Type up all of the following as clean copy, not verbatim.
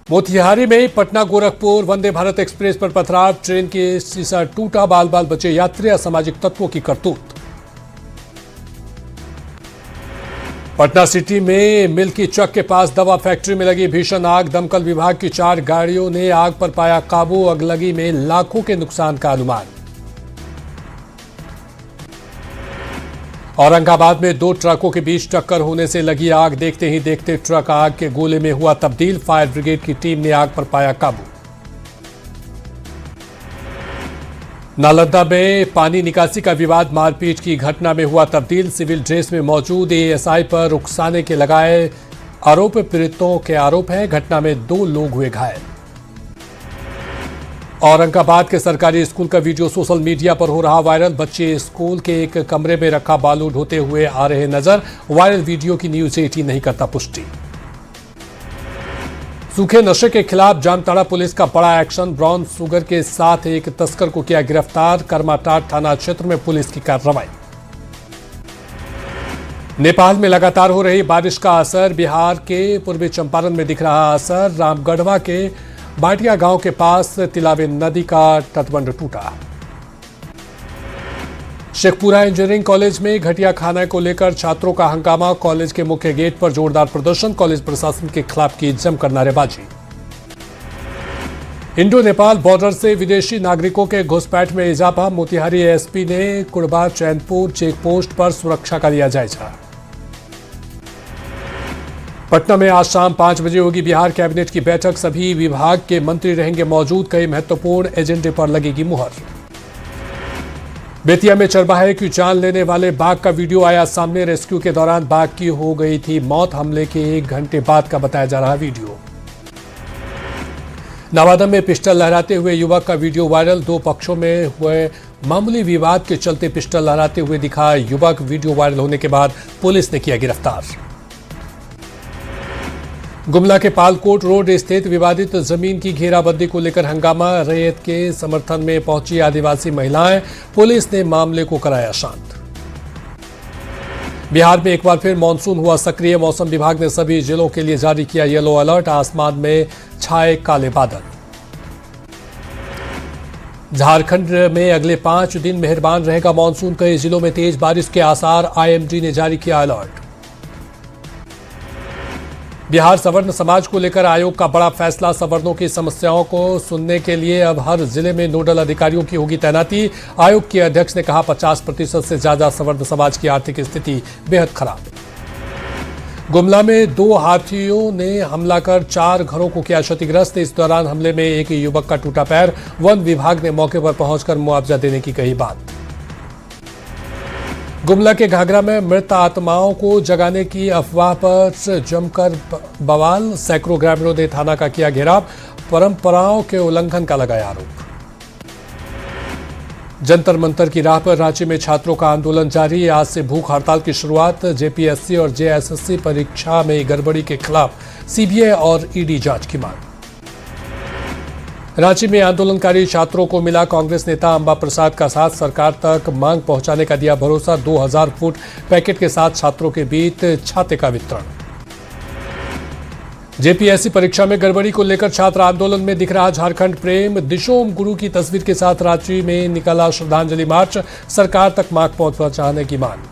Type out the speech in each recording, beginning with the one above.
मोतिहारी में पटना गोरखपुर वंदे भारत एक्सप्रेस पर पथराव, ट्रेन के शीशा टूटा, बाल बाल बचे यात्री, असामाजिक तत्वों की करतूत। पटना सिटी में मिल्की चक के पास दवा फैक्ट्री में लगी भीषण आग, दमकल विभाग की 4 गाड़ियों ने आग पर पाया काबू, अगलगी में लाखों के नुकसान का अनुमान। औरंगाबाद में 2 ट्रकों के बीच टक्कर होने से लगी आग, देखते ही देखते ट्रक आग के गोले में हुआ तब्दील, फायर ब्रिगेड की टीम ने आग पर पाया काबू। नालंदा में पानी निकासी का विवाद मारपीट की घटना में हुआ तब्दील, सिविल ड्रेस में मौजूद एएसआई पर उकसाने के लगाए आरोप, पीड़ितों के आरोप है घटना में 2 लोग हुए घायल। औरंगाबाद के सरकारी स्कूल का वीडियो सोशल मीडिया पर हो रहा वायरल, बच्चे स्कूल के एक कमरे में रखा बालू ढोते हुए आ रहे नजर, वायरल वीडियो की न्यूज 18 नहीं करता पुष्टि। सूखे नशे के खिलाफ जामताड़ा पुलिस का बड़ा एक्शन, ब्राउन शुगर के साथ एक तस्कर को किया गिरफ्तार, करमाटाट थाना क्षेत्र में पुलिस की कार्रवाई। नेपाल में लगातार हो रही बारिश का असर, बिहार के पूर्वी चंपारण में दिख रहा असर, रामगढ़वा के बाटिया गांव के पास तिलावे नदी का तटबंध टूटा। शेखपुरा इंजीनियरिंग कॉलेज में घटिया खाना को लेकर छात्रों का हंगामा, कॉलेज के मुख्य गेट पर जोरदार प्रदर्शन, कॉलेज प्रशासन के खिलाफ की जमकर नारेबाजी। इंडो नेपाल बॉर्डर से विदेशी नागरिकों के घुसपैठ में इजाफा, मोतिहारी एसपी ने कुड़बा चैनपुर चेक पोस्ट पर सुरक्षा का लिया जायजा। पटना में आज शाम 5 बजे होगी बिहार कैबिनेट की बैठक, सभी विभाग के मंत्री रहेंगे मौजूद, कई महत्वपूर्ण एजेंडे पर लगेगी मुहर। बेतिया में चरवाहे की जान लेने वाले बाघ का वीडियो आया सामने, रेस्क्यू के दौरान बाघ की हो गई थी मौत, हमले के 1 घंटे बाद का बताया जा रहा वीडियो। नवादा में पिस्टल लहराते हुए युवक का वीडियो वायरल, 2 पक्षों में हुए मामूली विवाद के चलते पिस्टल लहराते हुए दिखा युवक, वीडियो वायरल होने के बाद पुलिस ने किया गिरफ्तार। गुमला के पालकोट रोड स्थित विवादित जमीन की घेराबंदी को लेकर हंगामा, रैयत के समर्थन में पहुंची आदिवासी महिलाएं, पुलिस ने मामले को कराया शांत। बिहार में एक बार फिर मानसून हुआ सक्रिय, मौसम विभाग ने सभी जिलों के लिए जारी किया येलो अलर्ट, आसमान में छाए काले बादल। झारखंड में अगले 5 दिन मेहरबान रहेगा मानसून, कई जिलों में तेज बारिश के आसार, आईएमडी ने जारी किया अलर्ट। बिहार सवर्ण समाज को लेकर आयोग का बड़ा फैसला, सवर्णों की समस्याओं को सुनने के लिए अब हर जिले में नोडल अधिकारियों की होगी तैनाती, आयोग के अध्यक्ष ने कहा 50% से ज्यादा सवर्ण समाज की आर्थिक स्थिति बेहद खराब। गुमला में 2 हाथियों ने हमला कर 4 घरों को किया क्षतिग्रस्त, इस दौरान हमले में एक युवक का टूटा पैर, वन विभाग ने मौके पर पहुंचकर मुआवजा देने की कही बात। गुमला के घाघरा में मृत आत्माओं को जगाने की अफवाह पर जमकर बवाल, सैकड़ों ग्रामीणों ने थाना का किया घेराव, परंपराओं के उल्लंघन का लगाया आरोप। जंतर मंतर की राह पर रांची में छात्रों का आंदोलन जारी, आज से भूख हड़ताल की शुरुआत, जेपीएससी और जेएसएससी परीक्षा में गड़बड़ी के खिलाफ सीबीआई और ईडी जांच की मांग। रांची में आंदोलनकारी छात्रों को मिला कांग्रेस नेता अंबा प्रसाद का साथ, सरकार तक मांग पहुंचाने का दिया भरोसा, 2000 फुट पैकेट के साथ छात्रों के बीच छाते का वितरण। जेपीएससी परीक्षा में गड़बड़ी को लेकर छात्र आंदोलन में दिख रहा झारखंड प्रेम, दिशोम गुरु की तस्वीर के साथ रांची में निकला श्रद्धांजलि मार्च, सरकार तक मांग पहुंचाने की मांग।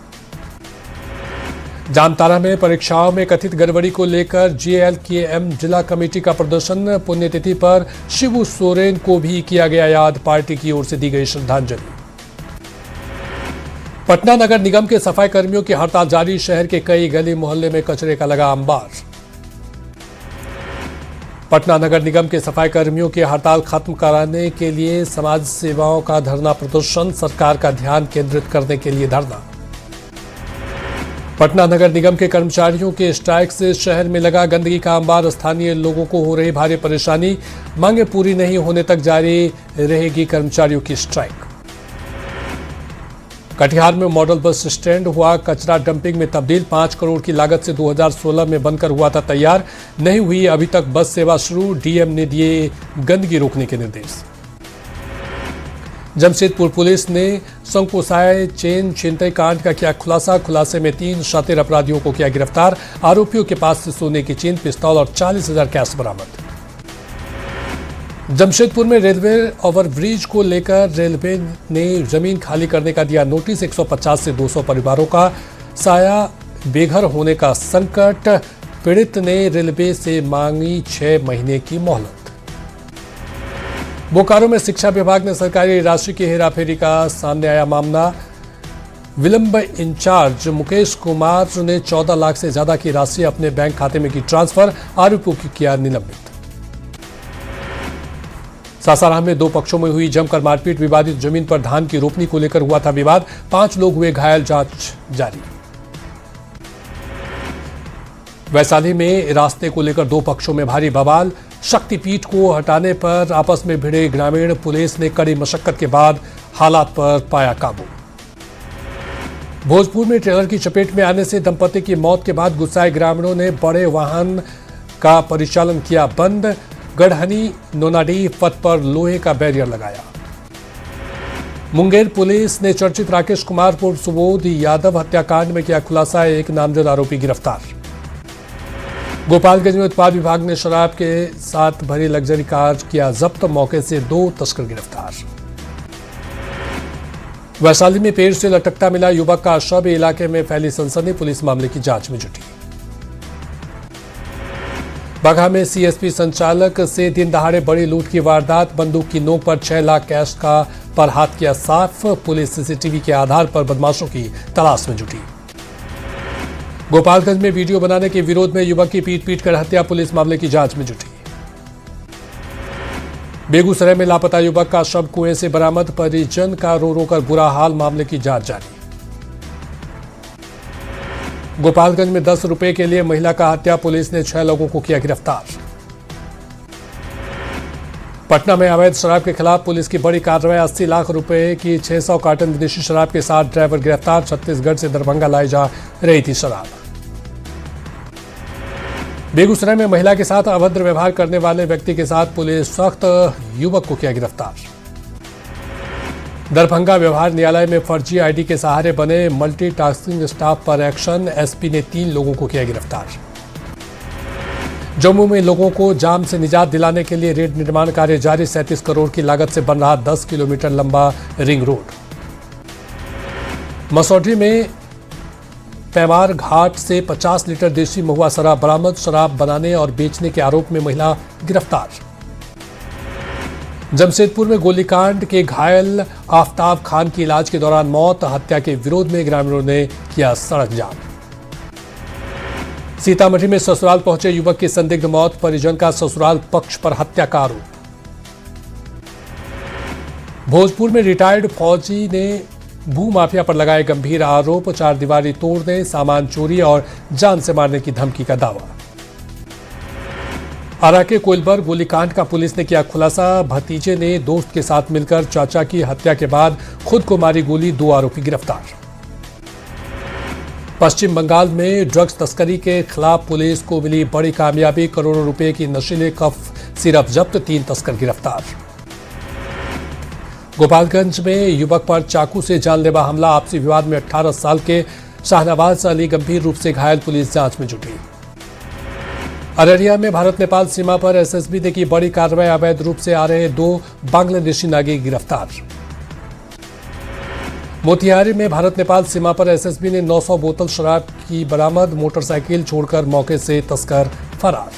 जामताड़ा में परीक्षाओं में कथित गड़बड़ी को लेकर जेएलकेएम जिला कमेटी का प्रदर्शन, पुण्यतिथि पर शिबू सोरेन को भी किया गया याद, पार्टी की ओर से दी गई श्रद्धांजलि। पटना नगर निगम के सफाई कर्मियों की हड़ताल जारी, शहर के कई गली मोहल्ले में कचरे का लगा अंबार। पटना नगर निगम के सफाई कर्मियों की हड़ताल खत्म कराने के लिए समाज सेवाओं का धरना प्रदर्शन, सरकार का ध्यान केंद्रित करने के लिए धरना। पटना नगर निगम के कर्मचारियों के स्ट्राइक से शहर में लगा गंदगी का अंबार, स्थानीय लोगों को हो रही भारी परेशानी, मांगे पूरी नहीं होने तक जारी रहेगी कर्मचारियों की स्ट्राइक। कटिहार में मॉडल बस स्टैंड हुआ कचरा डंपिंग में तब्दील, 5 करोड़ की लागत से 2016 में बनकर हुआ था तैयार, नहीं हुई अभी तक बस सेवा शुरू, डीएम ने दिए गंदगी रोकने के निर्देश। जमशेदपुर पुलिस ने संकोसाय चेन छिनतई कांड का किया खुलासे में 3 शातिर अपराधियों को किया गिरफ्तार, आरोपियों के पास से सोने की चेन, पिस्तौल और 40,000 कैश बरामद। जमशेदपुर में रेलवे ओवरब्रिज को लेकर रेलवे ने जमीन खाली करने का दिया नोटिस। 150 से 200 परिवारों का साया बेघर होने का संकट। पीड़ित ने रेलवे से मांगी 6 महीने की मोहलत। बोकारो में शिक्षा विभाग ने सरकारी राशि की हेराफेरी का सामने आया मामला। विलंब इंचार्ज मुकेश कुमार ने 14 लाख से ज्यादा की राशि अपने बैंक खाते में की ट्रांसफर। आरोपियों की किया निलंबित। सासाराम में 2 पक्षों में हुई जमकर मारपीट। विवादित जमीन पर धान की रोपनी को लेकर हुआ था विवाद। 5 लोग हुए घायल, जांच जारी। वैशाली में रास्ते को लेकर 2 पक्षों में भारी बवाल। शक्तिपीठ को हटाने पर आपस में भिड़े ग्रामीण। पुलिस ने कड़ी मशक्कत के बाद हालात पर पाया काबू। भोजपुर में ट्रेलर की चपेट में आने से दंपति की मौत के बाद गुस्साए ग्रामीणों ने बड़े वाहन का परिचालन किया बंद। गढ़हनी नोनाडीह पथ पर लोहे का बैरियर लगाया। मुंगेर पुलिस ने चर्चित राकेश कुमार उर्फ सुबोध यादव हत्याकांड में किया खुलासा। एक नामजद आरोपी गिरफ्तार। गोपालगंज में उत्पाद विभाग ने शराब के साथ भरी लग्जरी कार किया जब्त। मौके से 2 तस्कर गिरफ्तार। वैशाली में पेड़ से लटकता मिला युवक का शव। इलाके में फैली सनसनी। पुलिस मामले की जांच में जुटी। बगहा में सीएसपी संचालक से दिन दहाड़े बड़ी लूट की वारदात। बंदूक की नोक पर 6 लाख कैश का पर हाथ किया साफ। पुलिस सीसीटीवी के आधार पर बदमाशों की तलाश में जुटी। गोपालगंज में वीडियो बनाने के विरोध में युवक की पीट कर हत्या। पुलिस मामले की जांच में जुटी। बेगूसराय में लापता युवक का शव कुएं से बरामद। परिजन का रो रो कर बुरा हाल। मामले की जांच जारी। गोपालगंज में 10 रुपए के लिए महिला का हत्या। पुलिस ने 6 लोगों को किया गिरफ्तार। पटना में अवैध शराब के खिलाफ पुलिस की बड़ी कार्रवाई। 80 लाख रुपए की 600 कार्टन विदेशी शराब के साथ ड्राइवर गिरफ्तार। छत्तीसगढ़ से दरभंगा लाई जा रही थी शराब। बेगूसराय में महिला के साथ अभद्र व्यवहार करने वाले व्यक्ति के साथ पुलिस सख्त। युवक को किया गिरफ्तार। दरभंगा व्यवहार न्यायालय में फर्जी आईडी के सहारे बने मल्टीटास्किंग स्टाफ पर एक्शन। एसपी ने 3 लोगों को किया गिरफ्तार। जम्मू में लोगों को जाम से निजात दिलाने के लिए रेल निर्माण कार्य जारी। 37 करोड़ की लागत से बन रहा 10 किलोमीटर लंबा रिंग रोड। मसौढी में पैमार घाट से 50 लीटर देशी महुआ शराब बरामद। शराब बनाने और बेचने के आरोप में महिला गिरफ्तार। जमशेदपुर में गोलीकांड के घायल आफताब खान की इलाज के दौरान मौत। हत्या के विरोध में ग्रामीणों ने किया सड़क जाम। सीतामढ़ी में ससुराल पहुंचे युवक की संदिग्ध मौत। परिजन का ससुराल पक्ष पर हत्या का आरोप। भोजपुर में रिटायर्ड फौजी ने भूमाफिया पर लगाए गंभीर आरोप। 4 दीवारी तोड़ने, सामान चोरी और जान से मारने की धमकी का दावा। आरा के कोइलबर गोलीकांड का पुलिस ने किया खुलासा। भतीजे ने दोस्त के साथ मिलकर चाचा की हत्या के बाद खुद को मारी गोली। 2 आरोपी गिरफ्तार। पश्चिम बंगाल में ड्रग्स तस्करी के खिलाफ पुलिस को मिली बड़ी कामयाबी। करोड़ों रुपए की नशीले कफ सिरप जब्त। 3 तस्कर गिरफ्तार। गोपालगंज में युवक पर चाकू से जानलेवा हमला। आपसी विवाद में 18 साल के शाहनवाज अली गंभीर रूप से घायल। पुलिस जांच में जुटी। अररिया में भारत नेपाल सीमा पर एसएसबी ने की बड़ी कार्रवाई। अवैध रूप से आ रहे 2 बांग्लादेशी नागरिक गिरफ्तार। मोतिहारी में भारत नेपाल सीमा पर एसएसबी ने 900 बोतल शराब की बरामद। मोटरसाइकिल छोड़कर मौके से तस्कर फरार।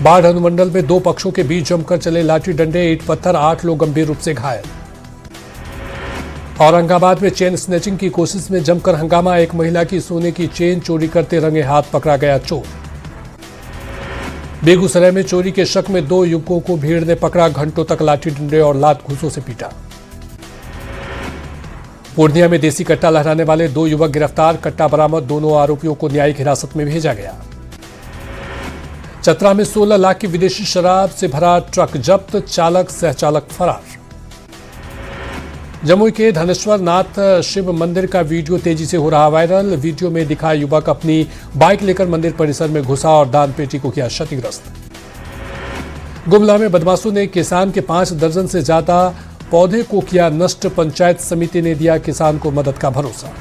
बाढ़ अनुमंडल में 2 पक्षों के बीच जमकर चले लाठी डंडे, ईंट पत्थर। 8 लोग गंभीर रूप से घायल। औरंगाबाद में चेन स्नैचिंग की कोशिश में जमकर हंगामा। एक महिला की सोने की चेन चोरी करते रंगे हाथ पकड़ा गया चोर। बेगूसराय में चोरी के शक में 2 युवकों को भीड़ ने पकड़ा। घंटों तक लाठी डंडे और लात घूंसों से पीटा। पूर्णिया में देसी कट्टा लहराने वाले 2 युवक गिरफ्तार। कट्टा बरामद। दोनों आरोपियों को न्यायिक हिरासत में भेजा गया। चतरा में 16 लाख की विदेशी शराब से भरा ट्रक जब्त। चालक सहचालक फरार। जमुई के धनेश्वर नाथ शिव मंदिर का वीडियो तेजी से हो रहा वायरल। वीडियो में दिखा युवक अपनी बाइक लेकर मंदिर परिसर में घुसा और दान पेटी को किया क्षतिग्रस्त। गुमला में बदमाशों ने किसान के 5 दर्जन से ज्यादा पौधे को किया नष्ट। पंचायत समिति ने दिया किसान को मदद का भरोसा।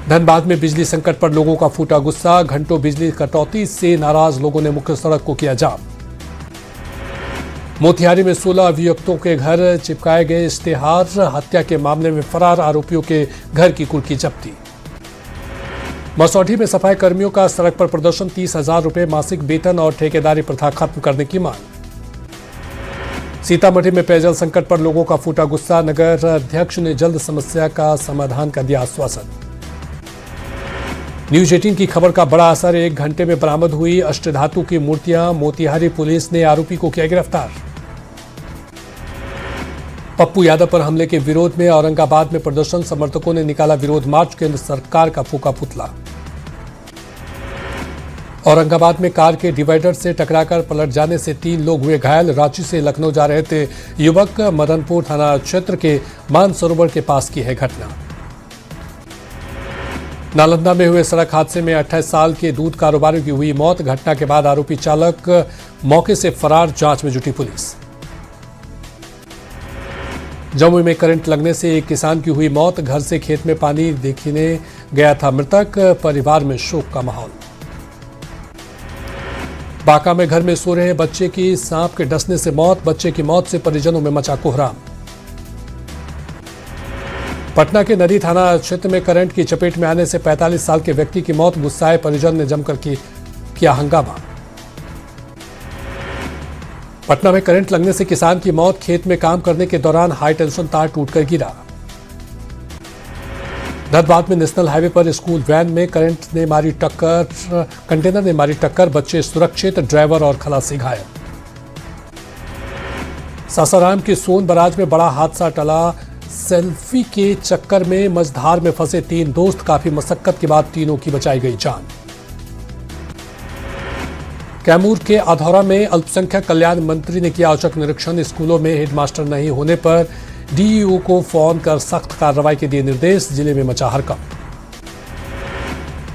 धनबाद में बिजली संकट पर लोगों का फूटा गुस्सा। घंटों बिजली कटौती से नाराज लोगों ने मुख्य सड़क को किया जाम। मोतिहारी में 16 अभियुक्तों के घर चिपकाए गए इश्तेहार, हत्या के मामले में फरार आरोपियों के घर की कुर्की जब्ती। मसौढ़ी में सफाई कर्मियों का सड़क पर प्रदर्शन, 30,000 रुपए मासिक वेतन और ठेकेदारी प्रथा खत्म करने की मांग। सीतामढ़ी में पेयजल संकट पर लोगों का फूटा गुस्सा, नगर अध्यक्ष ने जल्द समस्या का समाधान का दिया आश्वासन। न्यूज 18 की खबर का बड़ा असर, 1 घंटे में बरामद हुई अष्टधातु की मूर्तियां, मोतिहारी पुलिस ने आरोपी को किया गिरफ्तार। पप्पू यादव पर हमले के विरोध में औरंगाबाद में प्रदर्शन, समर्थकों ने निकाला विरोध मार्च, केंद्र सरकार का फूका पुतला। औरंगाबाद में कार के डिवाइडर से टकराकर पलट जाने से 3 लोग हुए घायल, रांची से लखनऊ जा रहे थे युवक, मदनपुर थाना क्षेत्र के मानसरोवर के पास की है घटना। नालंदा में हुए सड़क हादसे में 28 साल के दूध कारोबारी की हुई मौत, घटना के बाद आरोपी चालक मौके से फरार, जांच में जुटी पुलिस। जमुई में करंट लगने से एक किसान की हुई मौत, घर से खेत में पानी देखने गया था मृतक, परिवार में शोक का माहौल। बांका में घर में सो रहे बच्चे की सांप के डसने से मौत, बच्चे की मौत से परिजनों में मचा कोहराम। पटना के नदी थाना क्षेत्र में करंट की चपेट में आने से 45 साल के व्यक्ति की मौत, गुस्साए परिजन ने जमकर किया हंगामा। पटना में करंट लगने से किसान की मौत, खेत में काम करने के दौरान हाई टेंशन तार टूटकर गिरा। धनबाद में नेशनल हाईवे पर स्कूल वैन में कंटेनर ने मारी टक्कर, बच्चे सुरक्षित, ड्राइवर और खलासी घायल। सासाराम के सोन बराज में बड़ा हादसा टला, सेल्फी के चक्कर में मझधार में फंसे 3 दोस्त, काफी मशक्कत के बाद तीनों की बचाई गई जान। कैमूर के अधौरा में अल्पसंख्यक कल्याण मंत्री ने किया औचक निरीक्षण, स्कूलों में हेडमास्टर नहीं होने पर डीईओ को फोन कर सख्त कार्रवाई के दिए निर्देश, जिले में मचा हड़कंप।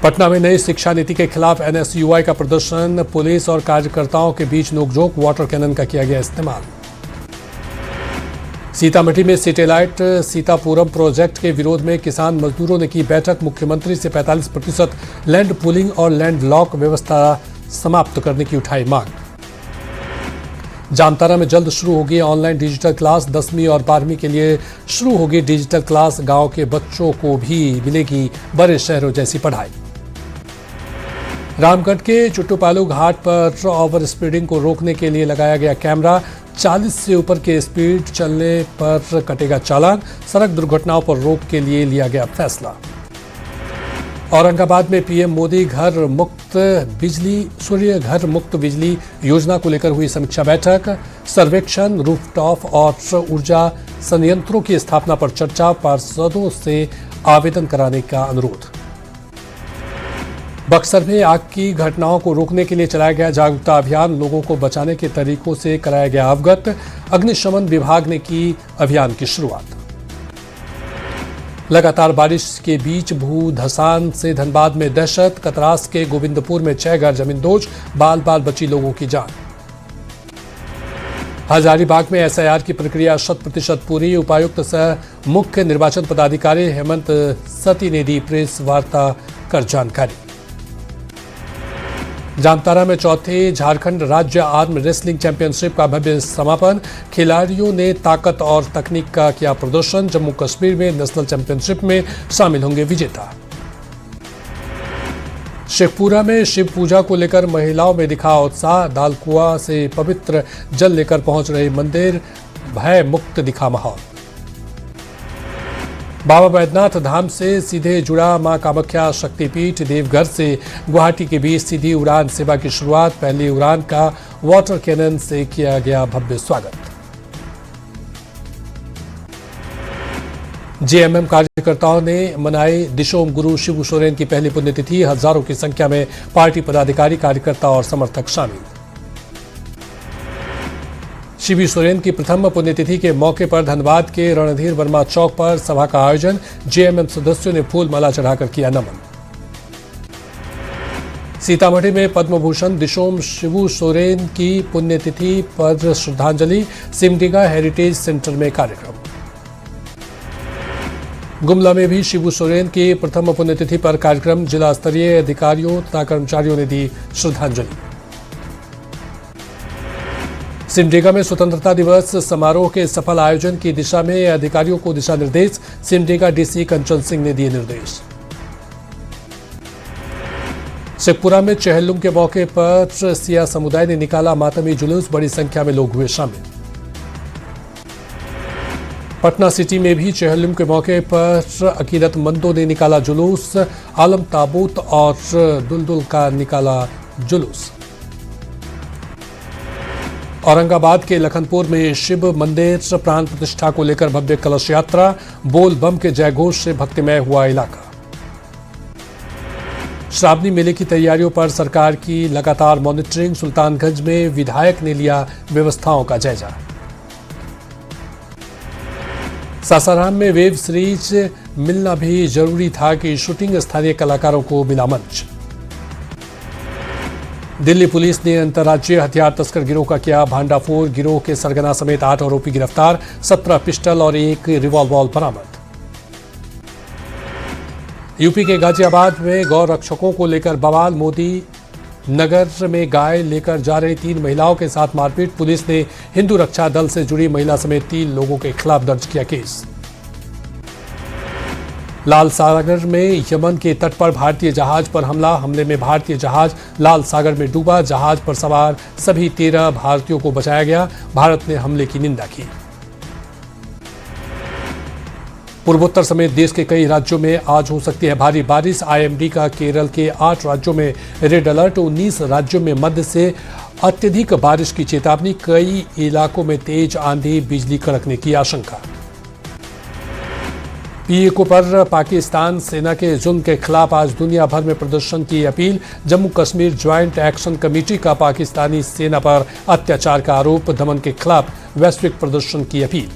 पटना में नई शिक्षा नीति के खिलाफ एनएसयूआई का प्रदर्शन, पुलिस और कार्यकर्ताओं के बीच नोकझोंक, वाटर कैनन का किया गया इस्तेमाल। सीतामढ़ी में सैटेलाइट सीतापुरम प्रोजेक्ट के विरोध में किसान मजदूरों ने की बैठक, मुख्यमंत्री से 45% लैंड पूलिंग और लैंड लॉक व्यवस्था समाप्त करने की उठाई मांग। जामतारा में जल्द शुरू होगी ऑनलाइन डिजिटल क्लास, 10वीं और 12वीं के लिए शुरू होगी डिजिटल क्लास, गांव के बच्चों को भी मिलेगी बड़े शहरों जैसी पढ़ाई। रामगढ़ के चुट्टूपालू घाट पर ओवर स्पीडिंग को रोकने के लिए लगाया गया कैमरा, 40 से ऊपर के स्पीड चलने पर कटेगा चालान, सड़क दुर्घटनाओं पर रोक के लिए लिया गया फैसला। औरंगाबाद में पीएम मोदी सूर्य घर मुक्त बिजली योजना को लेकर हुई समीक्षा बैठक, सर्वेक्षण, रूफटॉप और ऊर्जा संयंत्रों की स्थापना पर चर्चा, पार्षदों से आवेदन कराने का अनुरोध। बक्सर में आग की घटनाओं को रोकने के लिए चलाया गया जागरूकता अभियान, लोगों को बचाने के तरीकों से कराया गया अवगत, अग्निशमन विभाग ने की अभियान की शुरुआत। लगातार बारिश के बीच भू धसान से धनबाद में दहशत, कतरास के गोविंदपुर में 6 घर जमींदोज, बाल बाल बची लोगों की जान। हजारीबाग में एसआईआर की प्रक्रिया 100% पूरी, उपायुक्त सह मुख्य निर्वाचन पदाधिकारी हेमंत सती ने दी प्रेस वार्ता कर जानकारी। जामतारा में 4थे झारखंड राज्य आर्म रेसलिंग चैंपियनशिप का भव्य समापन, खिलाड़ियों ने ताकत और तकनीक का किया प्रदर्शन, जम्मू कश्मीर में नेशनल चैंपियनशिप में शामिल होंगे विजेता। शेखपुरा में शिव पूजा को लेकर महिलाओं में दिखा उत्साह, दालकुआ से पवित्र जल लेकर पहुंच रहे मंदिर, भय मुक्त दिखा माहौल। बाबा बैद्यनाथ धाम से सीधे जुड़ा मां कामाख्या शक्तिपीठ, देवघर से गुवाहाटी के बीच सीधी उड़ान सेवा की शुरुआत, पहली उड़ान का वाटर कैनन से किया गया भव्य स्वागत। जेएमएम कार्यकर्ताओं ने मनाई दिशोम गुरु शिबू सोरेन की पहली पुण्यतिथि, हजारों की संख्या में पार्टी पदाधिकारी, कार्यकर्ता और समर्थक शामिल। शिबू सोरेन की प्रथम पुण्यतिथि के मौके पर धनबाद के रणधीर वर्मा चौक पर सभा का आयोजन, जेएमएम सदस्यों ने फूल माला चढ़ाकर किया नमन। सीतामढ़ी में पद्म भूषण दिशोम शिबू सोरेन की पुण्यतिथि पर श्रद्धांजलि, सिमडेगा हेरिटेज सेंटर में कार्यक्रम। गुमला में भी शिबू सोरेन की प्रथम पुण्यतिथि पर कार्यक्रम, जिला स्तरीय अधिकारियों तथा कर्मचारियों ने दी श्रद्धांजलि। सिमडेगा में स्वतंत्रता दिवस समारोह के सफल आयोजन की दिशा में अधिकारियों को दिशा निर्देश। सिमडेगा डीसी कंचन सिंह ने दिए निर्देश। शेखपुरा में चेहल्लुम के मौके पर सिया समुदाय ने निकाला मातमी जुलूस, बड़ी संख्या में लोग हुए शामिल। पटना सिटी में भी चेहल्लुम के मौके पर अकीदतमंदों ने निकाला जुलूस, आलम ताबूत और दुलदुल का निकाला जुलूस। औरंगाबाद के लखनपुर में शिव मंदिर प्राण प्रतिष्ठा को लेकर भव्य कलश यात्रा, बोल बम के जयघोष से भक्तिमय हुआ इलाका। श्रावणी मेले की तैयारियों पर सरकार की लगातार मॉनिटरिंग, सुल्तानगंज में विधायक ने लिया व्यवस्थाओं का जायजा। सासाराम में वेब सीरीज मिलना भी जरूरी था कि शूटिंग स्थानीय कलाकारों को मिला मंच। दिल्ली पुलिस ने अंतर्राज्यीय हथियार तस्कर गिरोह का किया भांडाफोड़, गिरोह के सरगना समेत 8 आरोपी गिरफ्तार, 17 पिस्टल और 1 रिवॉल्वर बरामद। यूपी के गाजियाबाद में गौ रक्षकों को लेकर बवाल, मोदी नगर में गाय लेकर जा रही 3 महिलाओं के साथ मारपीट, पुलिस ने हिंदू रक्षा दल से जुड़ी महिला समेत 3 लोगों के खिलाफ दर्ज किया केस। लाल सागर में यमन के तट पर भारतीय जहाज पर हमले में भारतीय जहाज लाल सागर में डूबा, जहाज पर सवार सभी 13 भारतीयों को बचाया गया, भारत ने हमले की निंदा की। पूर्वोत्तर समेत देश के कई राज्यों में आज हो सकती है भारी बारिश, आईएमडी का केरल के 8 राज्यों में रेड अलर्ट, 19 राज्यों में मध्य से अत्यधिक बारिश की चेतावनी, कई इलाकों में तेज आंधी, बिजली कड़कने की आशंका। पीएको पर पाकिस्तान सेना के जुल्म के खिलाफ आज दुनिया भर में प्रदर्शन की appeal, Jammu Kashmir joint action committee का पाकिस्तानी सेना पर अत्याचार का आरोप, दमन के खिलाफ वैश्विक प्रदर्शन की अपील।